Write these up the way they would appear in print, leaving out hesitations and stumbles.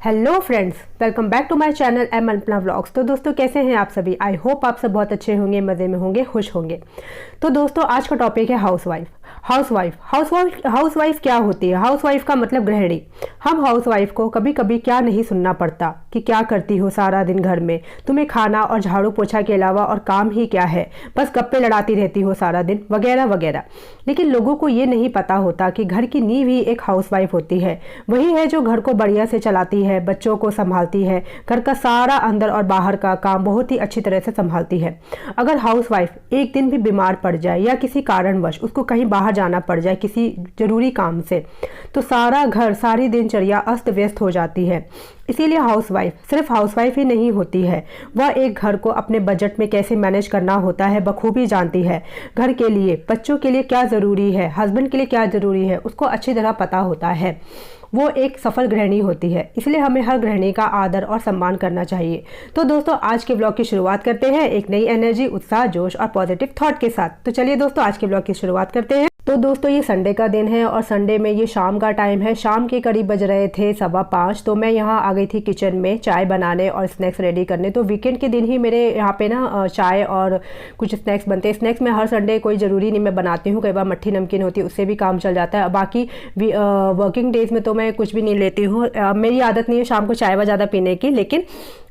Hello friends, welcome back to my channel M Alpana vlogs. तो दोस्तों कैसे हैं आप सभी। आई होप आप सब बहुत अच्छे होंगे, मज़े में होंगे, खुश होंगे। तो दोस्तों आज का टॉपिक है हाउसवाइफ। हाउसवाइफ क्या होती है। हाउसवाइफ का मतलब गृहिणी। हम हाउसवाइफ को कभी कभी क्या नहीं सुनना पड़ता कि क्या करती हो सारा दिन घर में, तुम्हें खाना और झाड़ू पोछा के अलावा और काम ही क्या है, बस गप्पे लड़ाती रहती हो सारा दिन, वगैरह वगैरह। लेकिन लोगों को ये नहीं पता होता कि घर की नींव ही एक हाउसवाइफ होती है। वही है जो घर को बढ़िया से चलाती है, बच्चों को संभालती है, घर का सारा अंदर और बाहर का काम बहुत ही अच्छी तरह से संभालती है। अगर हाउसवाइफ एक दिन भी बीमार पड़ जाए या किसी कारणवश उसको कहीं बाहर जाना पड़ जाए किसी जरूरी काम से, तो सारा घर, सारी दिनचर्या अस्त व्यस्त हो जाती है। इसीलिए हाउसवाइफ सिर्फ हाउसवाइफ ही नहीं होती है, वह एक घर को अपने बजट में कैसे मैनेज करना होता है बखूबी जानती है। घर के लिए, बच्चों के लिए क्या ज़रूरी है, हस्बैंड के लिए क्या ज़रूरी है, उसको अच्छी तरह पता होता है। वो एक सफल गृहिणी होती है। इसलिए हमें हर गृहिणी का आदर और सम्मान करना चाहिए। तो दोस्तों आज के ब्लॉग की शुरुआत करते हैं एक नई एनर्जी, उत्साह, जोश और पॉजिटिव थॉट के साथ। तो चलिए दोस्तों आज के ब्लॉग की शुरुआत करते हैं। तो दोस्तों ये संडे का दिन है और संडे में ये शाम का टाइम है। शाम के करीब बज रहे थे 5:15। तो मैं यहाँ आ गई थी किचन में चाय बनाने और स्नैक्स रेडी करने। तो वीकेंड के दिन ही मेरे यहाँ पे ना चाय और कुछ स्नैक्स बनते हैं। स्नैक्स में हर संडे कोई ज़रूरी नहीं मैं बनाती हूँ, कई बार मट्ठी नमकीन होती है, उससे भी काम चल जाता है। बाकी वर्किंग डेज में तो मैं कुछ भी नहीं लेती हूँ। मेरी आदत नहीं है शाम को चाय वा ज़्यादा पीने की, लेकिन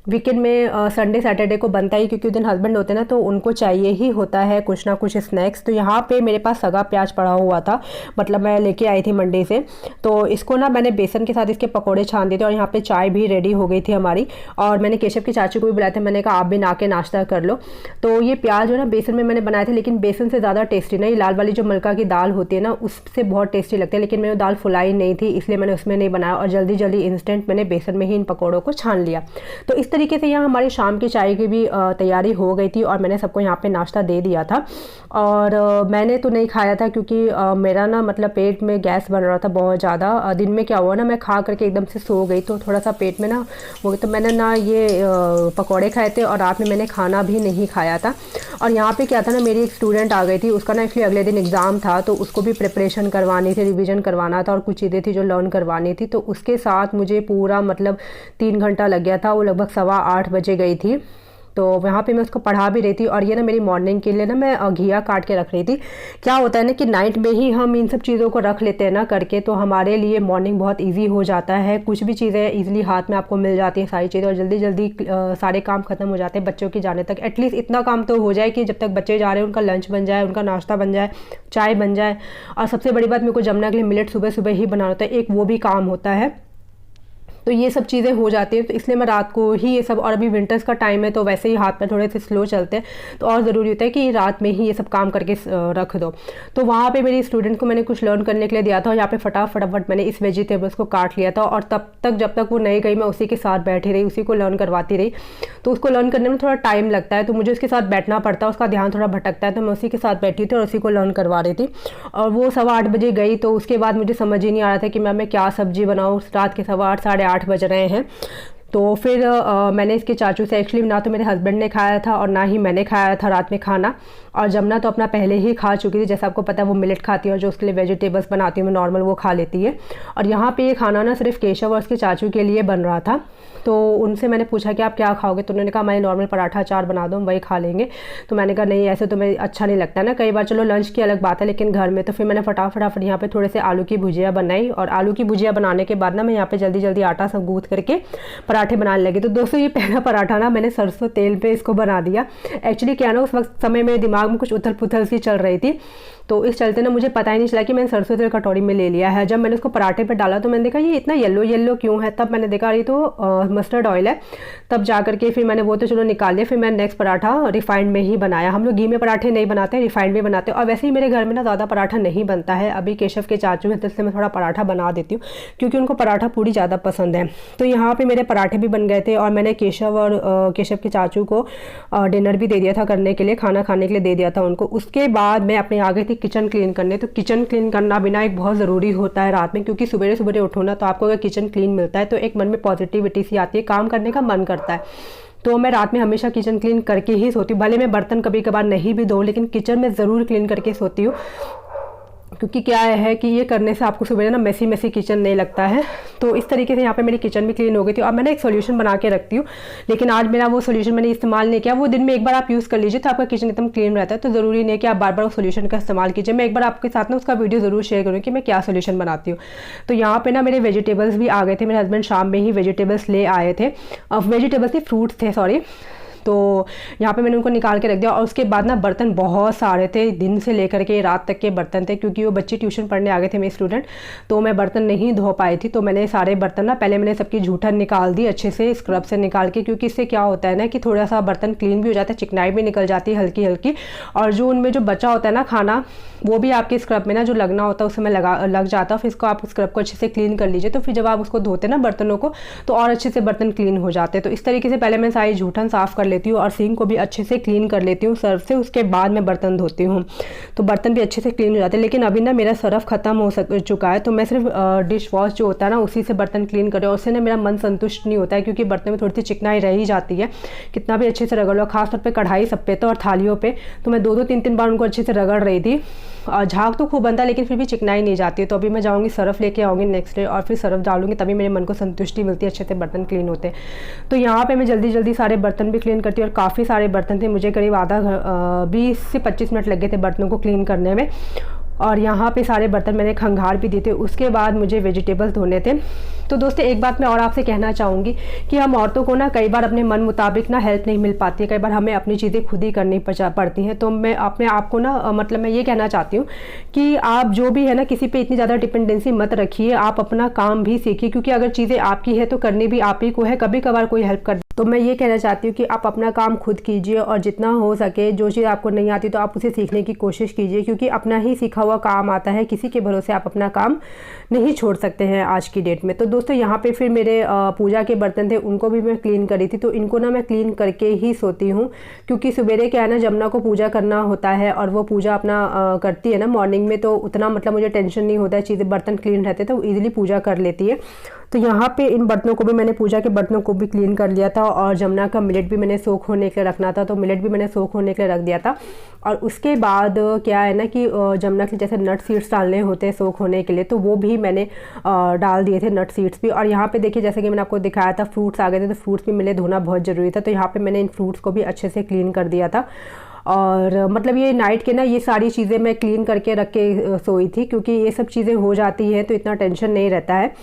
वीकेंड में संडे सैटरडे को बनता ही, क्योंकि उस दिन हस्बैंड होते हैं ना, तो उनको चाहिए ही होता है कुछ ना कुछ स्नैक्स। तो यहाँ पे मेरे पास सगा प्याज पड़ा हुआ था, मतलब मैं लेके आई थी मंडी से। तो इसको ना मैंने बेसन के साथ इसके पकोड़े छान दिए थे और यहाँ पे चाय भी रेडी हो गई थी हमारी। और मैंने केशव के चाचू को भी बुलाया था, मैंने कहा आप भी ना के नाश्ता कर लो। तो ये प्याज जो ना बेसन में मैंने बनाए थे, लेकिन बेसन से ज़्यादा टेस्टी ना ये लाल वाली जो मलका की दाल होती है ना, उससे बहुत टेस्टी लगती है। लेकिन मैंने दाल फुलाई नहीं थी, इसलिए मैंने उसमें नहीं बनाया और जल्दी जल्दी इंस्टेंट मैंने बेसन में ही इन पकौड़ों को छान लिया। तो इस तरीके से यहाँ हमारी शाम की चाय की भी तैयारी हो गई थी और मैंने सबको यहाँ पे नाश्ता दे दिया था। और मैंने तो नहीं खाया था क्योंकि मेरा ना मतलब पेट में गैस बन रहा था बहुत ज़्यादा। दिन में क्या हुआ ना, मैं खा करके एकदम से सो गई, तो थोड़ा सा पेट में ना वो, तो मैंने ना ये पकौड़े खाए थे और रात में मैंने खाना भी नहीं खाया था। और यहाँ पे क्या था ना, मेरी एक स्टूडेंट आ गई थी, उसका ना एक्चुअली अगले दिन एग्ज़ाम था, तो उसको भी प्रिपरेशन करवानी थी, रिविज़न करवाना था और कुछ चीज़ें थी जो लर्न करवानी थी। तो उसके साथ मुझे पूरा मतलब 3 घंटा लग गया था। वो लगभग 8:15 बजे गई थी। तो वहाँ पे मैं उसको पढ़ा भी रही थी और ये ना मेरी मॉर्निंग के लिए ना मैं घिया काट के रख रही थी। क्या होता है ना कि नाइट में ही हम इन सब चीज़ों को रख लेते हैं ना करके, तो हमारे लिए मॉर्निंग बहुत इजी हो जाता है। कुछ भी चीज़ें इजीली हाथ में आपको मिल जाती हैं, सारी चीज़ें, और जल्दी जल्दी सारे काम खत्म हो जाते हैं बच्चों के जाने तक। एटलीस्ट इतना काम तो हो जाए कि जब तक बच्चे जा रहे हैं उनका लंच बन जाए, उनका नाश्ता बन जाए, चाय बन जाए। और सबसे बड़ी बात, मेरे को जमुना के लिए मिलेट सुबह सुबह ही बनाना होता है, एक वो भी काम होता है। तो ये सब चीज़ें हो जाती हैं, तो इसलिए मैं रात को ही ये सब, और अभी विंटर्स का टाइम है तो वैसे ही हाथ में थोड़े से स्लो चलते हैं, तो और ज़रूरी होता है कि रात में ही ये सब काम करके रख दो। तो वहाँ पे मेरी स्टूडेंट को मैंने कुछ लर्न करने के लिए दिया था और यहाँ पे फटाफट मैंने इस वेजिटेबल्स को काट लिया था। और तब तक जब तक वो नहीं गई मैं उसी के साथ बैठी रही, उसी को लर्न करवाती रही। तो उसको लर्न करने में थोड़ा टाइम लगता है, तो मुझे उसके साथ बैठना पड़ता है, उसका ध्यान थोड़ा भटकता है, तो मैं उसी के साथ बैठी थी और उसी को लर्न करवा रही थी। और वो 8:15 बजे गई, तो उसके बाद मुझे समझ ही नहीं आ रहा था कि मैं क्या सब्जी बनाऊँ। रात के 8:15 साढ़े 8 बज रहे हैं। तो फिर मैंने इसके चाचू से, एक्चुअली ना तो मेरे हस्बैंड ने खाया था और ना ही मैंने खाया था रात में खाना। और जमुना तो अपना पहले ही खा चुकी थी, जैसा आपको पता है वो मिलेट खाती है और जो उसके लिए वेजिटेबल्स बनाती हूँ मैं नॉर्मल, वो खा लेती है। और यहाँ पे ये खाना ना सिर्फ केशव और उसके चाचू के लिए बन रहा था। तो उनसे मैंने पूछा कि आप क्या खाओगे, तो उन्होंने कहा मैं नॉर्मल पराठा अचार बना दो, हम वही खा लेंगे। तो मैंने कहा नहीं, ऐसे तो मैं अच्छा नहीं लगता ना, कई बार चलो लंच की अलग बात है लेकिन घर में। तो फिर मैंने फटाफट यहाँ पे थोड़े से आलू की भुजिया बनाई और आलू की भुजिया बनाने के बाद ना मैं यहाँ पे जल्दी जल्दी आटा सब गूँथ करके पराठे बनाने लगी। तो दोस्तों ये पहला पराठा ना मैंने सरसों तेल पे इसको बना दिया। एक्चुअली क्या ना, उस वक्त समय मेरे दिमाग में कुछ उथल पुथल सी चल रही थी, तो इस चलते ना मुझे पता ही नहीं चला कि मैंने सरसों तेल कटोरी में ले लिया है। जब मैंने उसको पराठे पे डाला तो मैंने देखा ये इतना येलो येलो क्यों है, तब मैंने देखा ये तो मस्टर्ड ऑयल है। तब जा करके फिर मैंने वो तो चलो निकाल लिया। फिर मैंने नेक्स्ट पराठा रिफाइंड में ही बनाया। हम लोग घी में पराठे नहीं बनाते, रिफाइंड में बनाते हैं। और वैसे ही मेरे घर में ना ज़्यादा पराठा नहीं बनता है। अभी केशव के चाचू हैं तो इसलिए मैं थोड़ा पराठा बना देती हूँ, क्योंकि उनको पराठा पूरी ज़्यादा पसंद है। तो यहाँ पर मेरे पराठे भी बन गए थे और मैंने केशव और केशव के चाचू को डिनर भी दे दिया था करने के लिए, खाना खाने के लिए दे दिया था उनको। उसके बाद मैं अपने आ गई थी किचन क्लीन करने। तो किचन क्लीन करना बिना एक बहुत ज़रूरी होता है रात में, क्योंकि सुबह सुबह उठो ना, तो आपको अगर किचन क्लीन मिलता है तो एक मन में पॉजिटिविटी सी आती है, काम करने का मन करता है। तो मैं रात में हमेशा किचन क्लीन करके ही सोती हूँ। भले मैं बर्तन कभी कभार नहीं भी धोऊं, लेकिन किचन में ज़रूर क्लीन करके सोती हूँ, क्योंकि क्या है कि ये करने से आपको सुबह ना मेसी किचन नहीं लगता है। तो इस तरीके से यहाँ पे मेरी किचन भी क्लीन हो गई थी। अब मैंने एक सोल्यूशन बना के रखती हूँ, लेकिन आज मेरा वो सोल्यूशन मैंने इस्तेमाल नहीं किया। वो दिन में एक बार आप यूज़ कर लीजिए तो आपका किचन एकदम क्लीन रहता है। तो ज़रूरी नहीं है कि आप बार बार उस सोल्यूशन का इस्तेमाल कीजिए। मैं एक बार आपके साथ ना उसका वीडियो ज़रूर शेयर करूँ कि मैं क्या सोल्यूशन बनाती हूँ। तो यहाँ पर ना मेरे वेजिटेबल्स भी आ गए थे। मेरे हस्बैंड शाम में ही वेजिटेबल्स ले आए थे। वेजिटेबल्स नहीं, फ्रूट्स थे, सॉरी। तो यहाँ पे मैंने उनको निकाल के रख दिया। और उसके बाद ना बर्तन बहुत सारे थे, दिन से लेकर के रात तक के बर्तन थे, क्योंकि वो बच्चे ट्यूशन पढ़ने आ गए थे, मेरे स्टूडेंट। तो मैं बर्तन नहीं धो पाई थी। तो मैंने सारे बर्तन ना पहले मैंने सबकी जूठन निकाल दी अच्छे से स्क्रब से निकाल के, क्योंकि इससे क्या होता है ना कि थोड़ा सा बर्तन क्लीन भी हो जाता है, चिकनाई भी निकल जाती है हल्की हल्की। और जो उनमें जो बचा होता है ना खाना, वो भी आपके स्क्रब में ना जो लगना होता है उसमें लग जाता है। फिर इसको आप स्क्रब को अच्छे से क्लीन कर लीजिए। तो फिर जब आप उसको धोते ना बर्तनों को, तो और अच्छे से बर्तन क्लीन हो जाते हैं। तो इस तरीके से पहले मैं सारी जूठन साफ़ कर लेती हूँ और सिंक को भी अच्छे से क्लीन कर लेती हूँ सर्फ से। उसके बाद मैं बर्तन धोती हूँ, तो बर्तन भी अच्छे से क्लीन हो जाते हैं। लेकिन अभी ना मेरा सर्फ ख़त्म हो चुका है, तो मैं सिर्फ डिश वॉश जो होता है ना उसी से बर्तन क्लीन कर रही हूँ। उससे ना मेरा मन संतुष्ट नहीं होता है, क्योंकि बर्तन में थोड़ी सी चिकनाई रह ही जाती है, कितना भी अच्छे से रगड़ लो। खासतौर पर कढ़ाई सब पे तो और थालियों पर तो मैं 2-2 3-3 बार उनको अच्छे से रगड़ रही थी। झाग तो खूब बनता है, लेकिन फिर भी चिकनाई नहीं जाती है। तो अभी मैं जाऊँगी सर्फ लेके आऊँगी नेक्स्ट डे, और फिर सर्फ डालूंगी, तभी मेरे मन को संतुष्टि मिलती है, अच्छे से बर्तन क्लीन होते हैं। तो यहाँ पे मैं जल्दी जल्दी सारे बर्तन भी क्लीन करती हूँ। और काफ़ी सारे बर्तन थे, मुझे करीब 20 से 25 मिनट लगे थे बर्तनों को क्लीन करने में। और यहाँ पे सारे बर्तन मैंने खंगाल भी दिए थे। उसके बाद मुझे वेजिटेबल धोने थे। तो दोस्तों एक बात मैं और आपसे कहना चाहूँगी कि हम औरतों को ना कई बार अपने मन मुताबिक ना हेल्प नहीं मिल पाती है, कई बार हमें अपनी चीज़ें खुद ही करनी पड़ती हैं। तो मैं अपने आप को ना मतलब मैं ये कहना चाहती हूँ कि आप जो भी है ना, किसी पे इतनी ज़्यादा डिपेंडेंसी मत रखिए। आप अपना काम भी सीखिए, क्योंकि अगर चीज़ें आपकी है तो करनी भी आप ही को है। कभी कभार कोई हेल्प कर, तो मैं ये कहना चाहती हूँ कि आप अपना काम खुद कीजिए, और जितना हो सके जो चीज़ आपको नहीं आती तो आप उसे सीखने की कोशिश कीजिए, क्योंकि अपना ही सीखा हुआ काम आता है। किसी के भरोसे आप अपना काम नहीं छोड़ सकते हैं आज की डेट में। तो दोस्तों यहाँ पे फिर मेरे पूजा के बर्तन थे, उनको भी मैं क्लीन करी थी। तो इनको ना मैं क्लीन करके ही सोती हूँ, क्योंकि सवेरे क्या है ना, जमुना को पूजा करना होता है और वो पूजा अपना करती है ना मॉर्निंग में, तो उतना मतलब मुझे टेंशन नहीं होता है, चीज़ें बर्तन क्लीन रहते तो ईजिली पूजा कर लेती है। तो यहाँ पे इन बर्तनों को भी मैंने, पूजा के बर्तनों को भी क्लीन कर लिया था। और जमुना का मिलेट भी मैंने सोख होने के लिए रखना था, तो मिलेट भी मैंने सोख होने के लिए रख दिया था। और उसके बाद क्या है ना कि जमुना के जैसे नट सीड्स डालने होते हैं सोख होने के लिए, तो वो भी मैंने डाल दिए थे, नट सीड्स भी। और यहाँ पे देखिए जैसे कि मैंने आपको दिखाया था फ्रूट्स आ गए थे, तो फ्रूट्स भी मिले धोना बहुत ज़रूरी था। तो यहाँ पे मैंने इन फ्रूट्स को भी अच्छे से क्लीन कर दिया था। और मतलब ये नाइट के ना ये सारी चीज़ें मैं क्लीन करके रख के सोई थी, क्योंकि ये सब चीज़ें हो जाती हैं तो इतना टेंशन नहीं रहता है।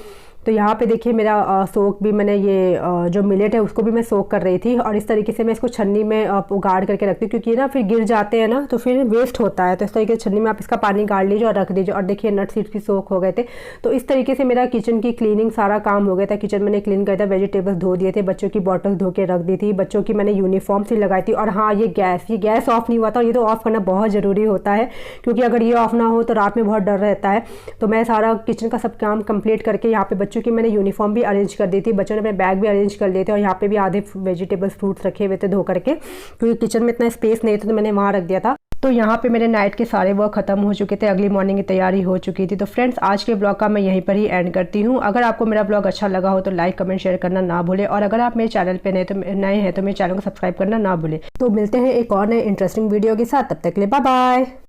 तो यहाँ पे देखिए मेरा सोक भी मैंने ये जो मिलेट है उसको भी मैं सोक कर रही थी। और इस तरीके से मैं इसको छन्नी में गाड़ करके रखती हूँ, क्योंकि ना फिर गिर जाते हैं ना तो फिर वेस्ट होता है। तो इस तरीके से छन्नी में आप इसका पानी गाड़ लीजिए और रख दीजिए। और देखिए नट सीड्स भी सोक हो गए थे। तो इस तरीके से मेरा किचन की क्लीनिंग सारा काम हो गया था। किचन मैंने क्लीन कर दिया, वेजिटेबल्स धो दिए थे, बच्चों की बॉटल धो के रख दी थी, बच्चों की मैंने यूनिफॉर्म से लगाई थी। और हाँ, ये गैस ऑफ नहीं हुआ था, और ये तो ऑफ करना बहुत ज़रूरी होता है, क्योंकि अगर ये ऑफ ना हो तो रात में बहुत डर रहता है। तो मैं सारा किचन का सब काम कंप्लीट करके यहाँ पे बच्चों की मैंने यूनिफॉर्म भी अरेंज कर दी थी, बच्चों ने अपने बैग भी अरेंज कर लिए थे। और यहाँ पे भी आधे वेजिटेबल्स फ्रूट्स रखे हुए थे धो करके, क्योंकि किचन में इतना स्पेस नहीं था तो मैंने वहाँ रख दिया था। तो यहाँ पे मेरे नाइट के सारे वर्क खत्म हो चुके थे, अगली मॉर्निंग की तैयारी हो चुकी थी। तो फ्रेंड्स आज के ब्लॉग का मैं यहीं पर ही एंड करती हूँ। अगर आपको मेरा ब्लॉग अच्छा लगा हो तो लाइक कमेंट शेयर करना ना भूले, और अगर आप मेरे चैनल पे नए हैं तो मेरे चैनल को सब्सक्राइब करना ना भूले। तो मिलते हैं एक और नए इंटरेस्टिंग वीडियो के साथ, तब तक के लिए बाय बाय।